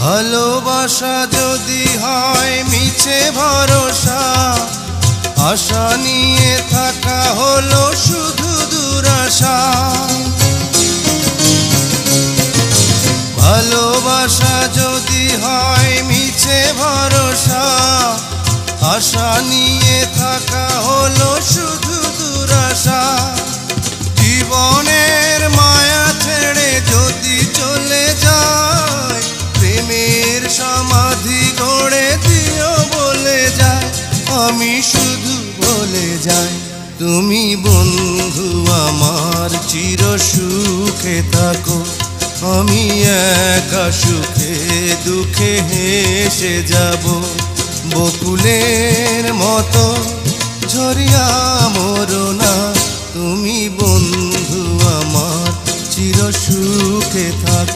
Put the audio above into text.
ভালোবাসা যদি হয় মিছে ভরসা, আশা নিয়ে থাকা হলো শুধু দুরাশা। ভালোবাসা যদি হয় মিছে ভরসা, আশা নিয়ে থাকা হলো শুধু দুরাশা। জীবনের মায়া ছেড়ে যদি চলে যায়, প্রেমের সমাধি গড়ে দিও বলে যায়। আমি শুধু বলে যাই, তুমি বন্ধু আমার চির সুখে থাকো। আমি একা সুখে দুঃখে হেসে যাব, বকুলের মতো ঝরিয়া মরো না। তুমি বন্ধু আমার চির সুখে থাকো।